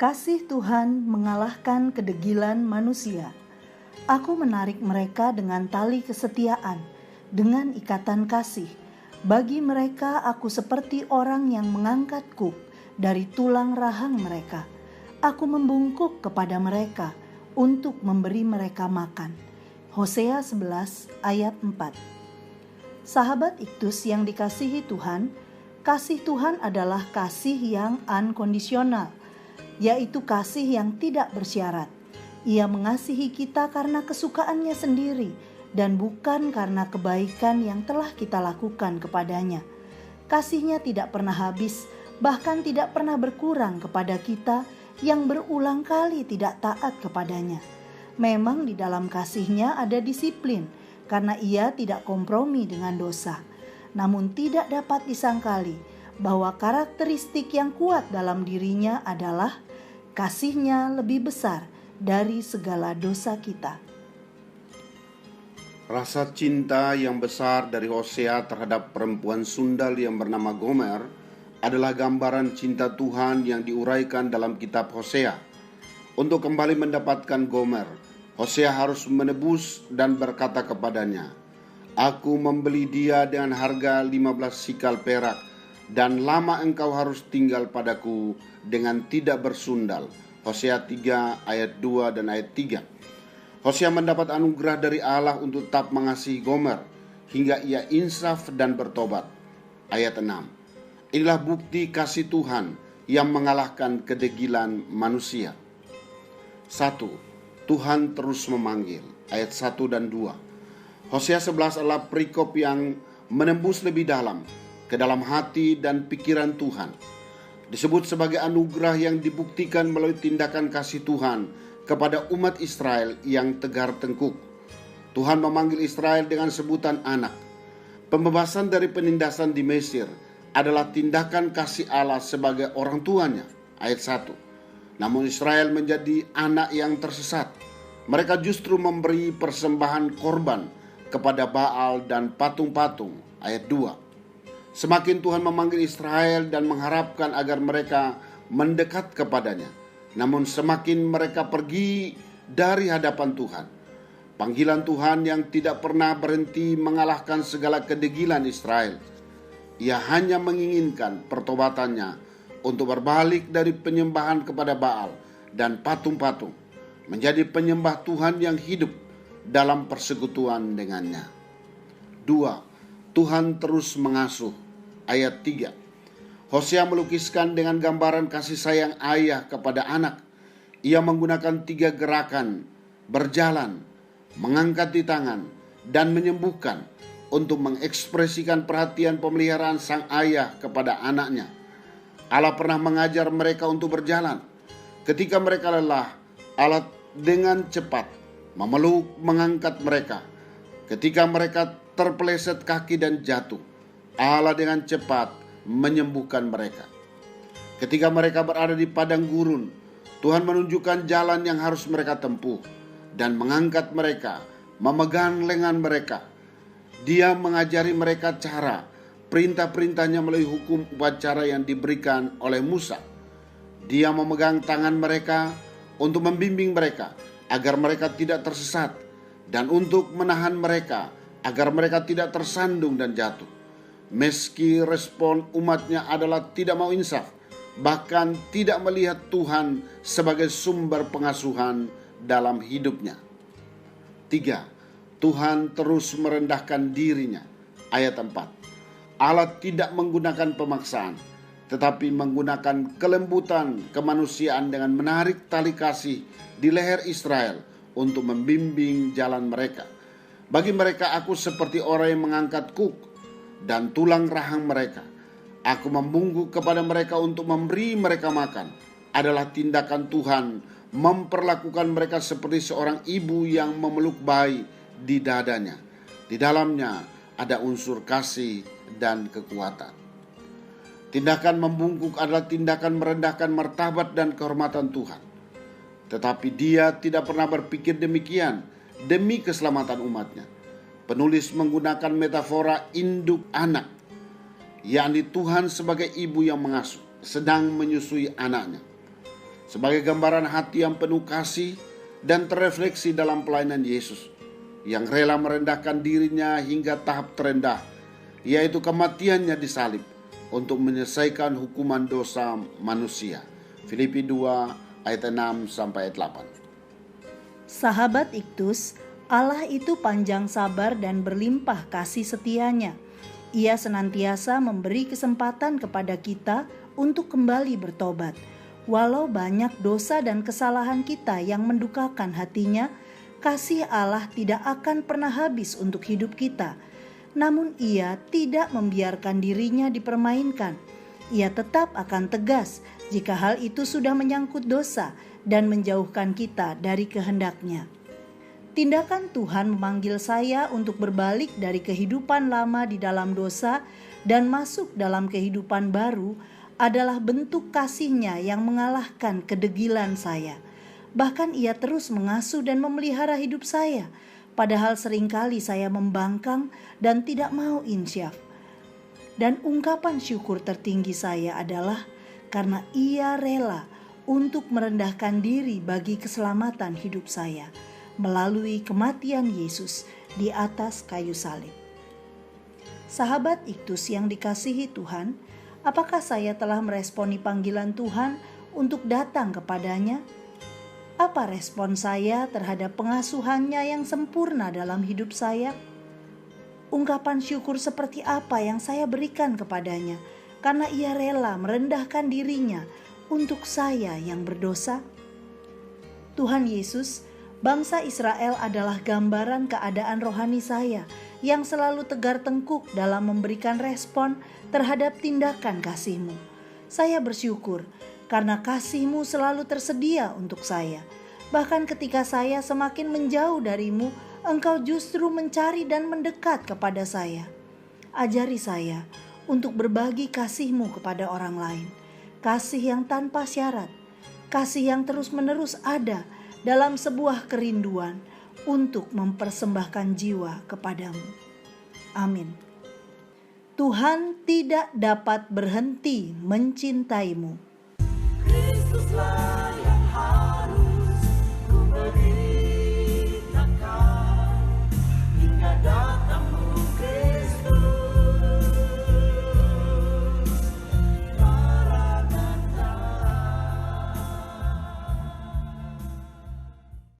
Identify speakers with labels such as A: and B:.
A: Kasih Tuhan mengalahkan kedegilan manusia. Aku menarik mereka dengan tali kesetiaan, dengan ikatan kasih. Bagi mereka aku seperti orang yang mengangkat kuk dari tulang rahang mereka. Aku membungkuk kepada mereka untuk memberi mereka makan. Hosea 11 ayat 4. Sahabat Iktus yang dikasihi Tuhan, kasih Tuhan adalah kasih yang unkondisional, yaitu kasih yang tidak bersyarat. Ia mengasihi kita karena kesukaannya sendiri dan bukan karena kebaikan yang telah kita lakukan kepadanya. Kasihnya tidak pernah habis, bahkan tidak pernah berkurang kepada kita yang berulang kali tidak taat kepadanya. Memang di dalam kasihnya ada disiplin, karena ia tidak kompromi dengan dosa. Namun tidak dapat disangkali bahwa karakteristik yang kuat dalam dirinya adalah kasihnya lebih besar dari segala dosa kita.
B: Rasa cinta yang besar dari Hosea terhadap perempuan sundal yang bernama Gomer adalah gambaran cinta Tuhan yang diuraikan dalam kitab Hosea. Untuk kembali mendapatkan Gomer, Hosea harus menebus dan berkata kepadanya, "Aku membeli dia dengan harga 15 sikal perak, dan lama engkau harus tinggal padaku dengan tidak bersundal." Hosea 3 ayat 2 dan ayat 3. Hosea mendapat anugerah dari Allah untuk tetap mengasihi Gomer hingga ia insaf dan bertobat. Ayat 6. Inilah bukti kasih Tuhan yang mengalahkan kedegilan manusia. 1. Tuhan terus memanggil. Ayat 1 dan 2. Hosea 11 adalah perikop yang menembus lebih dalam ke dalam hati dan pikiran Tuhan. Disebut sebagai anugerah yang dibuktikan melalui tindakan kasih Tuhan kepada umat Israel yang tegar tengkuk. Tuhan memanggil Israel dengan sebutan anak. Pembebasan dari penindasan di Mesir adalah tindakan kasih Allah sebagai orang tuanya. Ayat 1. Namun Israel menjadi anak yang tersesat. Mereka justru memberi persembahan korban kepada Baal dan patung-patung. Ayat 2. Semakin Tuhan memanggil Israel dan mengharapkan agar mereka mendekat kepadanya, namun semakin mereka pergi dari hadapan Tuhan. Panggilan Tuhan yang tidak pernah berhenti mengalahkan segala kedegilan Israel. Ia hanya menginginkan pertobatannya untuk berbalik dari penyembahan kepada Baal dan patung-patung, menjadi penyembah Tuhan yang hidup dalam persekutuan dengannya. 2. Tuhan terus mengasuh. Ayat 3. Hosea melukiskan dengan gambaran kasih sayang ayah kepada anak. Ia menggunakan 3 gerakan: berjalan, mengangkat di tangan, dan menyembuhkan untuk mengekspresikan perhatian pemeliharaan sang ayah kepada anaknya. Allah pernah mengajar mereka untuk berjalan. Ketika mereka lelah, Allah dengan cepat memeluk mengangkat mereka. Ketika mereka terpeleset kaki dan jatuh, Allah dengan cepat menyembuhkan mereka. Ketika mereka berada di padang gurun, Tuhan menunjukkan jalan yang harus mereka tempuh dan mengangkat mereka, memegang lengan mereka. Dia mengajari mereka cara, perintah-perintahnya melalui hukum upacara yang diberikan oleh Musa. Dia memegang tangan mereka untuk membimbing mereka agar mereka tidak tersesat dan untuk menahan mereka agar mereka tidak tersandung dan jatuh. Meski respon umatnya adalah tidak mau insaf, bahkan tidak melihat Tuhan sebagai sumber pengasuhan dalam hidupnya. 3. Tuhan terus merendahkan dirinya. Ayat 4. Allah tidak menggunakan pemaksaan, tetapi menggunakan kelembutan kemanusiaan dengan menarik tali kasih di leher Israel untuk membimbing jalan mereka. Bagi mereka aku seperti orang yang mengangkat kuk dan tulang rahang mereka. Aku membungkuk kepada mereka untuk memberi mereka makan. Adalah tindakan Tuhan memperlakukan mereka seperti seorang ibu yang memeluk bayi di dadanya. Di dalamnya ada unsur kasih dan kekuatan. Tindakan membungkuk adalah tindakan merendahkan martabat dan kehormatan Tuhan. Tetapi dia tidak pernah berpikir demikian demi keselamatan umatnya. Penulis menggunakan metafora induk anak, yakni Tuhan sebagai ibu yang mengasuh, sedang menyusui anaknya. sebagai gambaran hati yang penuh kasih dan terrefleksi dalam pelayanan Yesus yang rela merendahkan dirinya hingga tahap terendah, yaitu kematiannya di salib untuk menyelesaikan hukuman dosa manusia. Filipi 2 ayat 6 sampai ayat 8.
A: Sahabat Iktus, Allah itu panjang sabar dan berlimpah kasih setianya. Ia senantiasa memberi kesempatan kepada kita untuk kembali bertobat. Walau banyak dosa dan kesalahan kita yang mendukakan hatinya, kasih Allah tidak akan pernah habis untuk hidup kita. Namun Ia tidak membiarkan dirinya dipermainkan. Ia tetap akan tegas jika hal itu sudah menyangkut dosa dan menjauhkan kita dari kehendak-Nya. Tindakan Tuhan memanggil saya untuk berbalik dari kehidupan lama di dalam dosa dan masuk dalam kehidupan baru adalah bentuk kasih-Nya yang mengalahkan kedegilan saya. Bahkan Ia terus mengasuh dan memelihara hidup saya, padahal seringkali saya membangkang dan tidak mau insyaf. Dan ungkapan syukur tertinggi saya adalah karena Ia rela untuk merendahkan diri bagi keselamatan hidup saya melalui kematian Yesus di atas kayu salib. Sahabat Iktus yang dikasihi Tuhan, apakah saya telah meresponi panggilan Tuhan untuk datang kepadanya? Apa respon saya terhadap pengasuhannya yang sempurna dalam hidup saya? Ungkapan syukur seperti apa yang saya berikan kepadanya karena Ia rela merendahkan dirinya untuk saya yang berdosa? Tuhan Yesus, bangsa Israel adalah gambaran keadaan rohani saya yang selalu tegar tengkuk dalam memberikan respon terhadap tindakan kasih-Mu. Saya bersyukur karena kasih-Mu selalu tersedia untuk saya. Bahkan ketika saya semakin menjauh dari-Mu, Engkau justru mencari dan mendekat kepada saya. Ajari saya untuk berbagi kasih-Mu kepada orang lain. Kasih yang tanpa syarat, kasih yang terus-menerus ada dalam sebuah kerinduan untuk mempersembahkan jiwa kepadamu. Amin. Tuhan tidak dapat berhenti mencintaimu. Kristuslah